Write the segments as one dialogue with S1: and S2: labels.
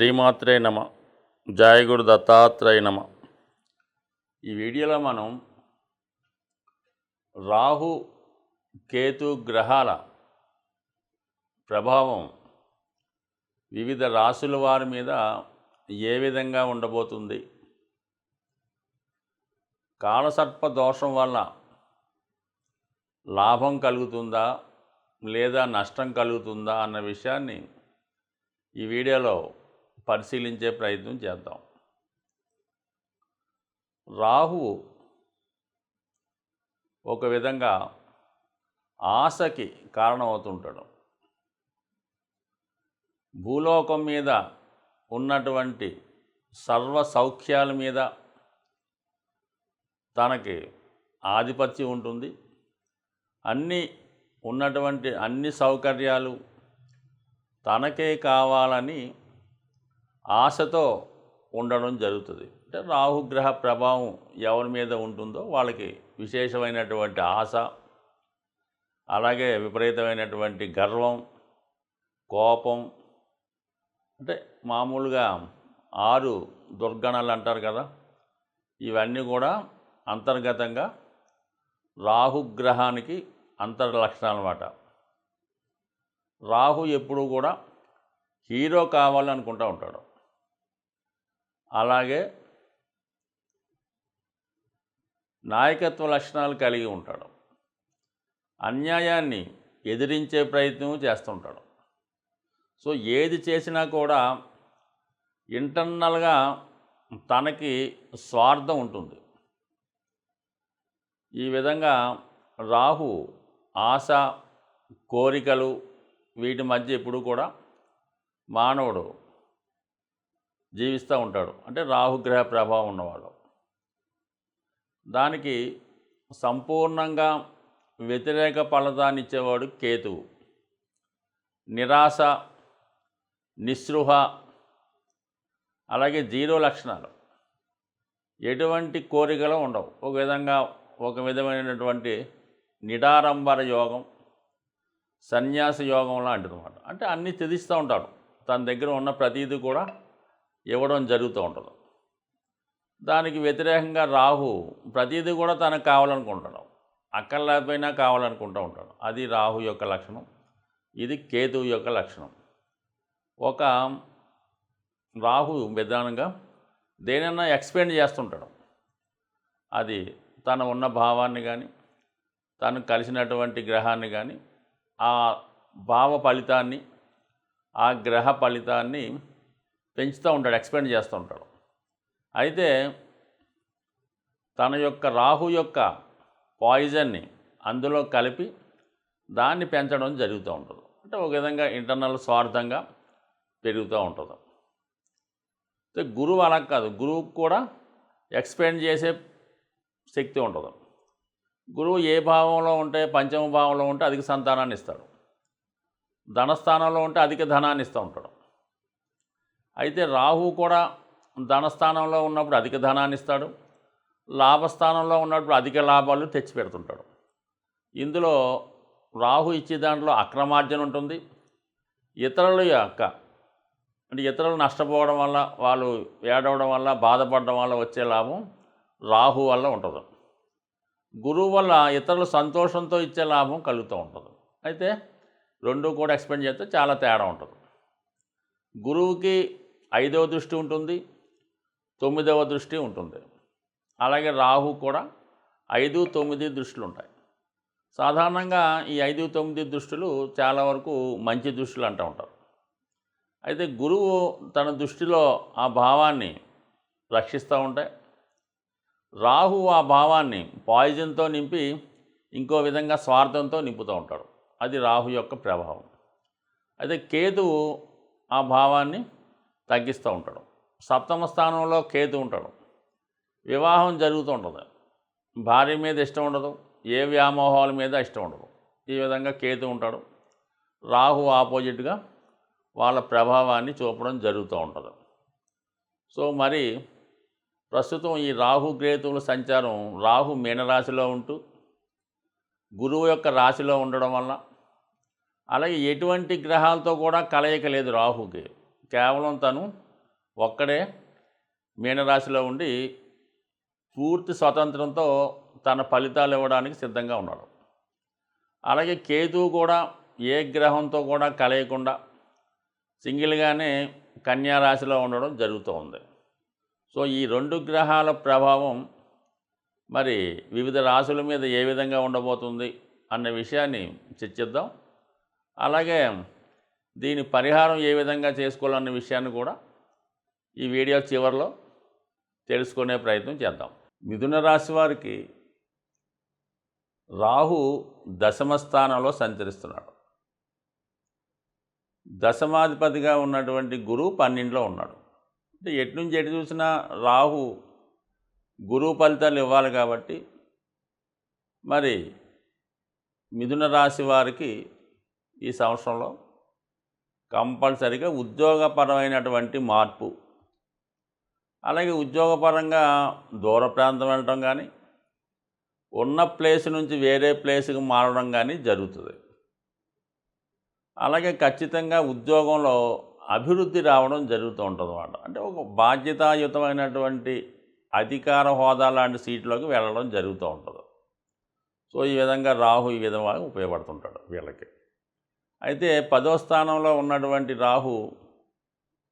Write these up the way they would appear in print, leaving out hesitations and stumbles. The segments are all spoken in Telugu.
S1: శ్రీమాత్రే నమ. జయ గురు దత్తాత్రేయ నమ. ఈ వీడియోలో మనం రాహు కేతు గ్రహాల ప్రభావం వివిధ రాశుల వారి మీద ఏ విధంగా ఉండబోతుంది, కాలసర్ప దోషం వల్ల లాభం కలుగుతుందా లేదా నష్టం కలుగుతుందా అన్న విషయాన్ని ఈ వీడియోలో పరిశీలించే ప్రయత్నం చేద్దాం. రాహువు ఒక విధంగా ఆశకి కారణమవుతుంటాడు. భూలోకం మీద ఉన్నటువంటి సర్వ సౌఖ్యాల మీద తనకి ఆధిపత్యం ఉంటుంది. ఉన్నటువంటి అన్ని సౌకర్యాలు తనకే కావాలని ఆశతో ఉండడం జరుగుతుంది. అంటే రాహుగ్రహ ప్రభావం ఎవరి మీద ఉంటుందో వాళ్ళకి విశేషమైనటువంటి ఆశ, అలాగే విపరీతమైనటువంటి గర్వం, కోపం, అంటే మామూలుగా 6 దుర్గణాలు అంటారు కదా, ఇవన్నీ కూడా అంతర్గతంగా రాహుగ్రహానికి అంతర్లక్షణాలు అన్నమాట. రాహు ఎప్పుడూ కూడా హీరో కావాలనుకుంటూ ఉంటాడు. అలాగే నాయకత్వ లక్షణాలు కలిగి ఉంటాడు. అన్యాయాన్ని ఎదిరించే ప్రయత్నం చేస్తుంటాడు. సో ఏది చేసినా కూడా ఇంటర్నల్గా తనకి స్వార్థం ఉంటుంది. ఈ విధంగా రాహు ఆశ, కోరికలు వీటి మధ్య ఎప్పుడు కూడా మానవుడు జీవిస్తూ ఉంటాడు. అంటే రాహుగ్రహ ప్రభావం ఉన్నవాళ్ళు. దానికి సంపూర్ణంగా వ్యతిరేక ఫలితాన్ని ఇచ్చేవాడు కేతువు. నిరాశ, నిస్పృహ, అలాగే 0 లక్షణాలు, ఎటువంటి కోరికలు ఉండవు. ఒక విధమైనటువంటి నిడారంబర యోగం, సన్యాస యోగం లాంటిది అన్నమాట. అంటే అన్నీ త్యజిస్తూ ఉంటాడు. తన దగ్గర ఉన్న ప్రతీది కూడా ఇవ్వడం జరుగుతూ ఉంటుంది. దానికి వ్యతిరేకంగా రాహు ప్రతీది కూడా తనకు కావాలనుకుంటాడు. అక్కర్లేకపోయినా కావాలనుకుంటూ ఉంటాడు. అది రాహు యొక్క లక్షణం. ఇది కేతువు యొక్క లక్షణం. ఒక రాహు విధానంగా దేనైనా ఎక్స్పెండ్ చేస్తుంటాడు. అది తన ఉన్న భావాన్ని కానీ, తను కలిసినటువంటి గ్రహాన్ని కానీ, ఆ భావ ఫలితాన్ని, ఆ గ్రహ ఫలితాన్ని పెంచుతూ ఉంటాడు, ఎక్స్పెండ్ చేస్తూ ఉంటాడు. అయితే తన యొక్క రాహు యొక్క పాయిజన్ని అందులో కలిపి దాన్ని పెంచడం జరుగుతూ ఉంటుంది. అంటే ఒక విధంగా ఇంటర్నల్ స్వార్థంగా పెరుగుతూ ఉంటుంది. అయితే గురువు అలా కాదు. గురువుకు కూడా ఎక్స్పెండ్ చేసే శక్తి ఉంటుంది. గురువు ఏ భావంలో ఉంటే, పంచమ భావంలో ఉంటే అధిక సంతానాన్ని ఇస్తాడు. ధనస్థానంలో ఉంటే అధిక ధనాన్ని ఇస్తూ ఉంటాడు. అయితే రాహు కూడా ధనస్థానంలో ఉన్నప్పుడు అధిక ధనాన్ని ఇస్తాడు. లాభస్థానంలో ఉన్నప్పుడు అధిక లాభాలు తెచ్చిపెడుతుంటాడు. ఇందులో రాహు ఇచ్చే దాంట్లో అక్రమార్జన ఉంటుంది. ఇతరులు నష్టపోవడం వల్ల, వాళ్ళు ఏడవడం వల్ల, బాధపడడం వల్ల వచ్చే లాభం రాహు వల్ల ఉంటుంది. గురువు వల్ల ఇతరులు సంతోషంతో ఇచ్చే లాభం కలుగుతూ ఉంటుంది. అయితే రెండు కూడా ఎక్స్పెండ్ చేస్తే చాలా తేడా ఉంటుంది. గురువుకి 5వ దృష్టి ఉంటుంది, 9వ దృష్టి ఉంటుంది. అలాగే రాహు కూడా 5, 9 దృష్టిలు ఉంటాయి. సాధారణంగా ఈ 5, 9 దృష్టిలు చాలా వరకు మంచి దృష్టిలు అంటూ ఉంటారు. అయితే గురువు తన దృష్టిలో ఆ భావాన్ని రక్షిస్తూ ఉంటాయి. రాహు ఆ భావాన్ని పాయిజన్తో నింపి ఇంకో విధంగా స్వార్థంతో నింపుతూ ఉంటాడు. అది రాహు యొక్క ప్రభావం. అయితే కేతువు ఆ భావాన్ని తగ్గిస్తూ ఉంటాడు. 7వ స్థానంలో కేతు ఉంటాడు. వివాహం జరుగుతూ ఉంటుంది. భార్య మీద ఇష్టం ఉండదు, ఏ వ్యామోహాల మీద ఇష్టం ఉండదు. ఈ విధంగా కేతు ఉంటాడు. రాహు ఆపోజిట్గా వాళ్ళ ప్రభావాన్ని చూపడం జరుగుతూ ఉంటుంది. సో మరి ప్రస్తుతం ఈ రాహు కేతువుల సంచారం, రాహు మీనరాశిలో ఉంటూ గురువు యొక్క రాశిలో ఉండడం వల్ల, అలాగే ఎటువంటి గ్రహాలతో కూడా కలయిక లేదు రాహుకి. కేవలం తను ఒక్కడే మీనరాశిలో ఉండి పూర్తి స్వతంత్రంతో తన ఫలితాలు ఇవ్వడానికి సిద్ధంగా ఉన్నాడు. అలాగే కేతువు కూడా ఏ గ్రహంతో కూడా కలయకుండా సింగిల్గానే కన్యా రాశిలో ఉండడం జరుగుతూ ఉంది. సో ఈ 2 గ్రహాల ప్రభావం మరి వివిధ రాశుల మీద ఏ విధంగా ఉండబోతుంది అన్న విషయాన్ని చర్చిద్దాం. అలాగే దీని పరిహారం ఏ విధంగా చేసుకోవాలన్న విషయాన్ని కూడా ఈ వీడియో చివరిలో తెలుసుకునే ప్రయత్నం చేద్దాం. మిథున రాశి వారికి రాహు దశమ స్థానంలో సంచరిస్తున్నాడు. దశమాధిపతిగా ఉన్నటువంటి గురువు 12లో ఉన్నాడు. అంటే ఎటు నుంచి ఎటు చూసినా రాహు గురువు ఫలితాలు ఇవ్వాలి కాబట్టి మరి మిథున రాశి వారికి ఈ సంవత్సరంలో కంపల్సరిగా ఉద్యోగపరమైనటువంటి మార్పు, అలాగే ఉద్యోగపరంగా దూర ప్రాంతం వెళ్ళటం కానీ ఉన్న ప్లేస్ నుంచి వేరే ప్లేస్కి మారడం కానీ జరుగుతుంది. అలాగే ఖచ్చితంగా ఉద్యోగంలో అభివృద్ధి రావడం జరుగుతూ ఉంటుంది అన్నమాట. అంటే ఒక బాధ్యతాయుతమైనటువంటి అధికార హోదా లాంటి సీట్లోకి వెళ్ళడం జరుగుతూ ఉంటుంది. సో ఈ విధంగా రాహు ఈ విధంగా ఉపయోగపడుతుంటాడు వీళ్ళకి. అయితే 10వ స్థానంలో ఉన్నటువంటి రాహు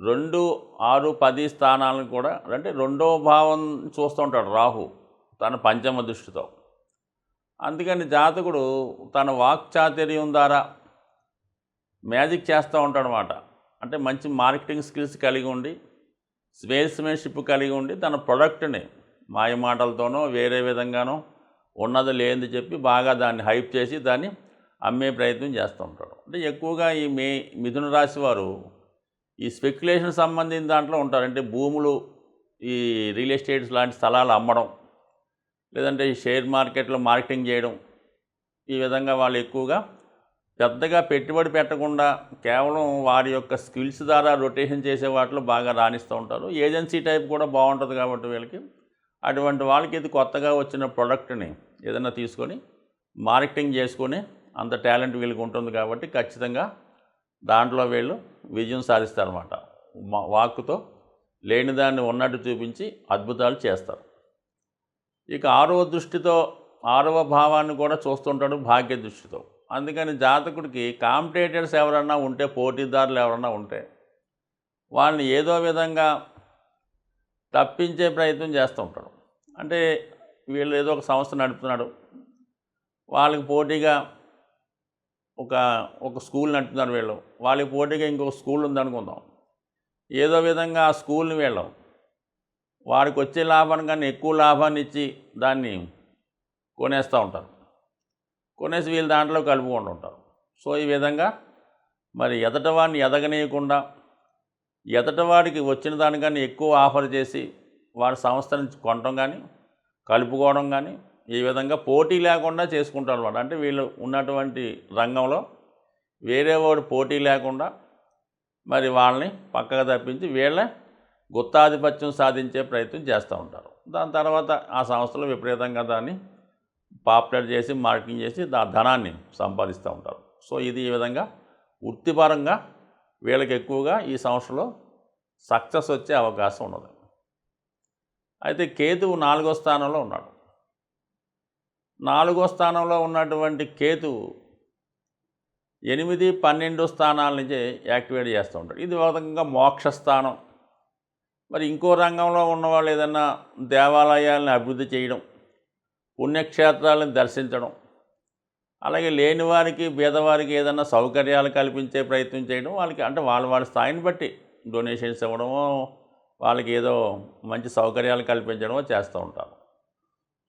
S1: 2, 6, 10 స్థానాలను కూడా అంటే 2వ భావం చూస్తూ ఉంటాడు రాహు తన పంచమ దృష్టితో. అందుకని జాతకుడు తన వాక్చాతుర్యం ద్వారా మ్యాజిక్ చేస్తూ ఉంటాడు అన్నమాట. అంటే మంచి మార్కెటింగ్ స్కిల్స్ కలిగి ఉండి సేల్స్మెన్షిప్ కలిగి ఉండి తన ప్రొడక్ట్ని మాయమాటలతోనో వేరే విధంగానో ఉన్నది లేనిది చెప్పి బాగా దాన్ని హైప్ చేసి దాన్ని అమ్మే ప్రయత్నం చేస్తూ ఉంటాడు. అంటే ఎక్కువగా ఈ మిథున రాశి వారు ఈ స్పెక్యులేషన్ సంబంధించిన దాంట్లో ఉంటారు. అంటే భూములు, ఈ రియల్ ఎస్టేట్స్ లాంటి స్థలాలు అమ్మడం, లేదంటే ఈ షేర్ మార్కెట్లో మార్కెటింగ్ చేయడం, ఈ విధంగా వాళ్ళు ఎక్కువగా పెద్దగా పెట్టుబడి పెట్టకుండా కేవలం వారి యొక్క స్కిల్స్ ద్వారా రొటేషన్ చేసే వాటిలో బాగా రాణిస్తూ ఉంటారు. ఏజెన్సీ టైప్ కూడా బాగుంటుంది కాబట్టి వీళ్ళకి అటువంటి వాళ్ళకి ఇది కొత్తగా వచ్చిన ప్రోడక్ట్ని ఏదైనా తీసుకొని మార్కెటింగ్ చేసుకొని అంత టాలెంట్ వీళ్ళకి ఉంటుంది కాబట్టి ఖచ్చితంగా దాంట్లో వీళ్ళు విజయం సాధిస్తారన్నమాట. వాక్కుతో లేని దాన్ని ఉన్నట్టు చూపించి అద్భుతాలు చేస్తారు. ఇక 6వ దృష్టితో 6వ భావాన్ని కూడా చూస్తుంటాడు భాగ్య దృష్టితో. అందుకని జాతకుడికి కాంపిటేటర్స్ ఎవరన్నా ఉంటే, పోటీదారులు ఎవరన్నా ఉంటే వాళ్ళని ఏదో విధంగా తప్పించే ప్రయత్నం చేస్తూ ఉంటాడు. అంటే వీళ్ళు ఏదో ఒక సంస్థ నడుపుతున్నాడు, వాళ్ళకి పోటీగా ఒక స్కూల్ నడుపుతున్నారు వీళ్ళు, వాళ్ళకి పోటీగా ఇంకొక స్కూల్ ఉందనుకుందాం. ఏదో విధంగా ఆ స్కూల్ని వీళ్ళం వాడికి వచ్చే లాభాన్ని కానీ ఎక్కువ లాభాన్ని ఇచ్చి దాన్ని కొనేస్తూ ఉంటారు. కొనేసి వీళ్ళు దాంట్లో కలుపుకుంటూ ఉంటారు. సో ఈ విధంగా మరి ఎదటవాడిని ఎదగనీయకుండా ఎదటవాడికి వచ్చిన దానికన్నా ఎక్కువ ఆఫర్ చేసి వాడి సంస్థని కొనడం కానీ కలుపుకోవడం కానీ ఈ విధంగా పోటీ లేకుండా చేసుకుంటారు అన్నమాట. అంటే వీళ్ళు ఉన్నటువంటి రంగంలో వేరే వాడు పోటీ లేకుండా మరి వాళ్ళని పక్కగా తప్పించి వీళ్ళే గుత్తాధిపత్యం సాధించే ప్రయత్నం చేస్తూ ఉంటారు. దాని తర్వాత ఆ సంస్థలో విపరీతంగా దాన్ని పాపులర్ చేసి మార్కెటింగ్ చేసి ధనాన్ని సంపాదిస్తూ ఉంటారు. సో ఇది ఈ విధంగా వృత్తిపరంగా వీళ్ళకి ఎక్కువగా ఈ సంవత్సరంలో సక్సెస్ వచ్చే అవకాశం ఉన్నది. అయితే కేతువు 4వ స్థానంలో ఉన్నాడు. 4వ స్థానంలో ఉన్నటువంటి కేతువు 8, 12 స్థానాల నుంచి యాక్టివేట్ చేస్తూ ఉంటాడు. ఇది ఒక విధంగా మోక్షస్థానం. మరి ఇంకో రంగంలో ఉన్నవాళ్ళు ఏదన్నా దేవాలయాలను అభివృద్ధి చేయడం, పుణ్యక్షేత్రాలను దర్శించడం, అలాగే లేని వారికి పేదవారికి ఏదన్నా సౌకర్యాలు కల్పించే ప్రయత్నం చేయడం, వాళ్ళకి అంటే వాళ్ళ స్థాయిని బట్టి డొనేషన్స్ ఇవ్వడమో వాళ్ళకి ఏదో మంచి సౌకర్యాలు కల్పించడమో చేస్తూ ఉంటారు.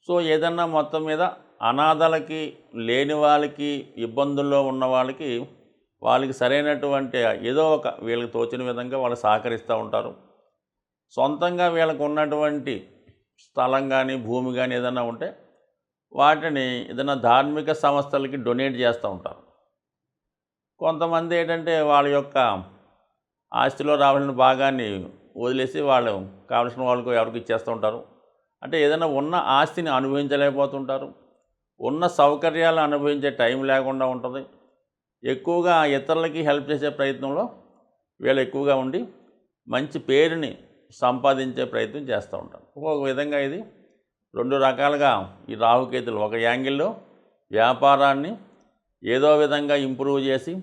S1: సో ఏదన్నా మొత్తం మీద అనాథలకి, లేని వాళ్ళకి, ఇబ్బందుల్లో ఉన్న వాళ్ళకి సరైనటువంటి ఏదో ఒక వీళ్ళకి తోచిన విధంగా వాళ్ళు సహకరిస్తూ ఉంటారు. సొంతంగా వీళ్ళకు ఉన్నటువంటి స్థలం కానీ భూమి కానీ ఏదైనా ఉంటే వాటిని ఏదైనా ధార్మిక సంస్థలకి డొనేట్ చేస్తూ ఉంటారు. కొంతమంది ఏంటంటే వాళ్ళ యొక్క ఆస్తిలో రావాల్సిన భాగాన్ని వదిలేసి వాళ్ళు కావాల్సిన వాళ్ళకు ఎవరికి ఇచ్చేస్తూ ఉంటారు. అంటే ఏదైనా ఉన్న ఆస్తిని అనుభవించలేకపోతుంటారు, ఉన్న సౌకర్యాలు అనుభవించే టైం లేకుండా ఉంటుంది. ఎక్కువగా ఇతరులకి హెల్ప్ చేసే ప్రయత్నంలో వీళ్ళు ఎక్కువగా ఉండి మంచి పేరుని సంపాదించే ప్రయత్నం చేస్తూ ఉంటారు. ఒక విధంగా ఇది 2 రకాలుగా ఈ రాహుకేతులు ఒక యాంగిల్లో వ్యాపారాన్ని ఏదో విధంగా ఇంప్రూవ్ చేసి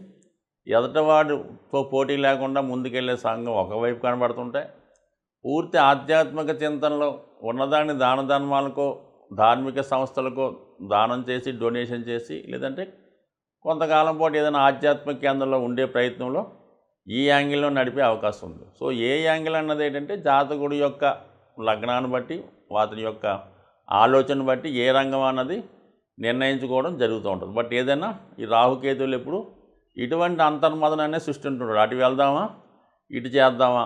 S1: ఎదటవాడితో పోటీ లేకుండా ముందుకెళ్ళే సంఘం ఒకవైపు కనబడుతుంటే, పూర్తి ఆధ్యాత్మిక చింతనలో ఉన్నదాన్ని దాన ధర్మాలకో ధార్మిక సంస్థలకో దానం చేసి డొనేషన్ చేసి లేదంటే కొంతకాలం పాటు ఏదైనా ఆధ్యాత్మిక కేంద్రంలో ఉండే ప్రయత్నంలో ఈ యాంగిల్లో నడిపే అవకాశం ఉంది. సో ఏ యాంగిల్ అన్నది ఏంటంటే జాతకుడి యొక్క లగ్నాన్ని బట్టి అతని యొక్క ఆలోచన బట్టి ఏ రంగం అన్నది నిర్ణయించుకోవడం జరుగుతూ ఉంటుంది. బట్ ఏదైనా ఈ రాహుకేతువులు ఎప్పుడు ఇటువంటి అంతర్మదనాన్ని సృష్టింటుంటాడు. అటు వెళ్దామా, ఇటు చేద్దామా,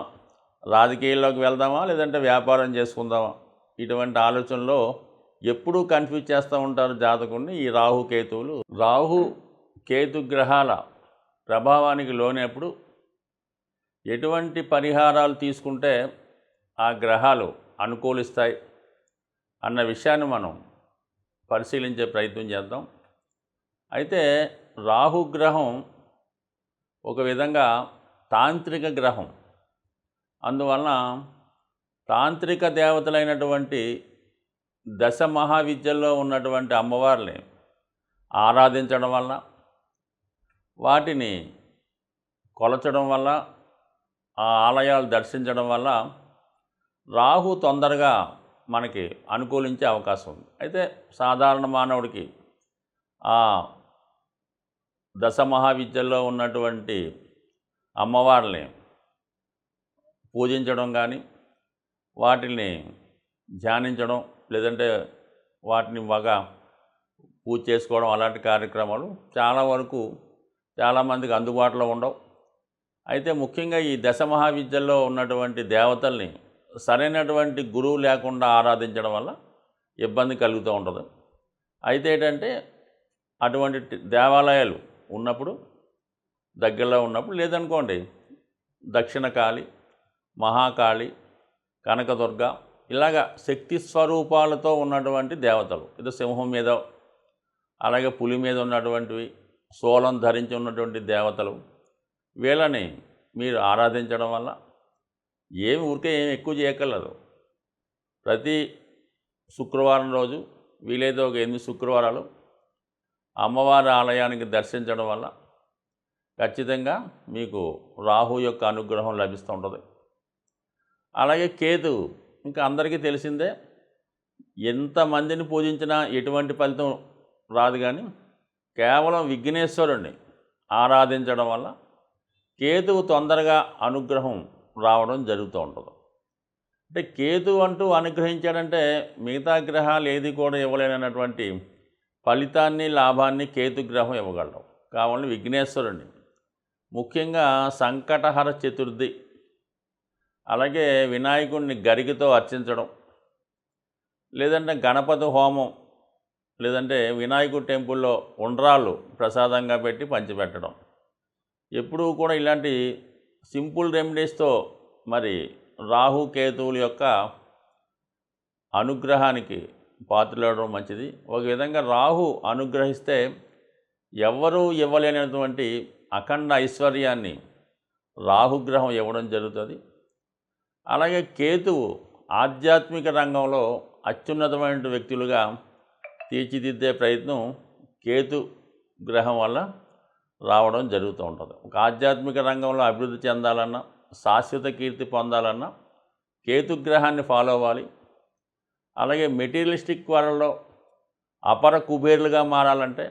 S1: రాజకీయాల్లోకి వెళ్దామా, లేదంటే వ్యాపారం చేసుకుందామా, ఇటువంటి ఆలోచనలో ఎప్పుడూ కన్ఫ్యూజ్ చేస్తూ ఉంటారు జాతకుడిని ఈ రాహుకేతువులు. రాహు కేతు గ్రహాల ప్రభావానికి లోనప్పుడు ఎటువంటి పరిహారాలు తీసుకుంటే ఆ గ్రహాలు అనుకూలిస్తాయి అన్న విషయాన్ని మనం పరిశీలించే ప్రయత్నం చేద్దాం. అయితే రాహుగ్రహం ఒక విధంగా తాంత్రిక గ్రహం. అందువలన తాంత్రిక దేవతలైనటువంటి దశ మహావిద్యల్లో ఉన్నటువంటి అమ్మవారిని ఆరాధించడం వల్ల, వాటిని కొలచడం వల్ల, ఆ ఆలయాలు దర్శించడం వల్ల రాహు తొందరగా మనకి అనుకూలించే అవకాశం ఉంది. అయితే సాధారణ మానవుడికి ఆ దశ మహావిద్యల్లో ఉన్నటువంటి అమ్మవారిని పూజించడం కానీ, వాటిని ధ్యానించడం లేదంటే వాటిని బాగా పూజ చేసుకోవడం అలాంటి కార్యక్రమాలు చాలా వరకు చాలామందికి అందుబాటులో ఉండవు. అయితే ముఖ్యంగా ఈ దశ మహావిద్యల్లో ఉన్నటువంటి దేవతల్ని సరైనటువంటి గురువు లేకుండా ఆరాధించడం వల్ల ఇబ్బంది కలుగుతూ ఉంటుంది. అయితే ఏంటంటే అటువంటి దేవాలయాలు ఉన్నప్పుడు దగ్గరలో ఉన్నప్పుడు లేదనుకోండి దక్షిణ కాళి, మహాకాళి, కనకదుర్గ ఇలాగ శక్తి స్వరూపాలతో ఉన్నటువంటి దేవతలు, ఇది సింహం మీద అలాగే పులి మీద ఉన్నటువంటివి, శూలం ధరించి ఉన్నటువంటి దేవతలు, వీళ్ళని మీరు ఆరాధించడం వల్ల ఊరికే ఏమి ఎక్కువ చేయక్కర్లేదు. ప్రతి శుక్రవారం రోజు వీలైతే ఒక 8 శుక్రవారాలు అమ్మవారి ఆలయానికి దర్శించడం వల్ల ఖచ్చితంగా మీకు రాహు యొక్క అనుగ్రహం లభిస్తూ ఉంటుంది. అలాగే కేతు ఇంకా అందరికీ తెలిసిందే, ఎంతమందిని పూజించినా ఎటువంటి ఫలితం రాదు. కానీ కేవలం విఘ్నేశ్వరుణ్ణి ఆరాధించడం వల్ల కేతువు తొందరగా అనుగ్రహం రావడం జరుగుతూ ఉంటుంది. అంటే కేతు అంటూ అనుగ్రహించాడంటే మిగతా గ్రహాలు ఏది కూడా ఇవ్వలేనటువంటి ఫలితాన్ని లాభాన్ని కేతు గ్రహం ఇవ్వగలడం. కావాలని విఘ్నేశ్వరుణ్ణి ముఖ్యంగా సంకటహర చతుర్థి అలాగే వినాయకుడిని గరికతో అర్చించడం, లేదంటే గణపతి హోమం, లేదంటే వినాయకుడి టెంపుల్లో ఉండ్రాళ్ళు ప్రసాదంగా పెట్టి పంచిపెట్టడం, ఎప్పుడూ కూడా ఇలాంటి సింపుల్ రెమెడీస్తో మరి రాహు కేతువుల యొక్క అనుగ్రహానికి పాత్రలవడం మంచిది. ఒక విధంగా రాహు అనుగ్రహిస్తే ఎవ్వరూ ఇవ్వలేనటువంటి అఖండ ఐశ్వర్యాన్ని రాహుగ్రహం ఇవ్వడం జరుగుతుంది. అలాగే కేతువు ఆధ్యాత్మిక రంగంలో అత్యున్నతమైన వ్యక్తులుగా తీర్చిదిద్దే ప్రయత్నం కేతు గ్రహం వల్ల రావడం జరుగుతూ ఉంటుంది. ఒక ఆధ్యాత్మిక రంగంలో అభివృద్ధి చెందాలన్నా, శాశ్వత కీర్తి పొందాలన్నా కేతుగ్రహాన్ని ఫాలో అవ్వాలి. అలాగే మెటీరియలిస్టిక్ వరల్డ్లో అపర కుబేర్లుగా మారాలంటే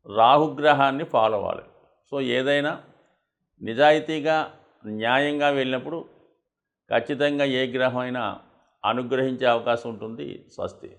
S1: రాహుగ్రహాన్ని ఫాలో అవ్వాలి. సో ఏదైనా నిజాయితీగా న్యాయంగా వెళ్ళినప్పుడు ఖచ్చితంగా ఏ గ్రహం అయినా అనుగ్రహించే అవకాశం ఉంటుంది. స్వస్తి.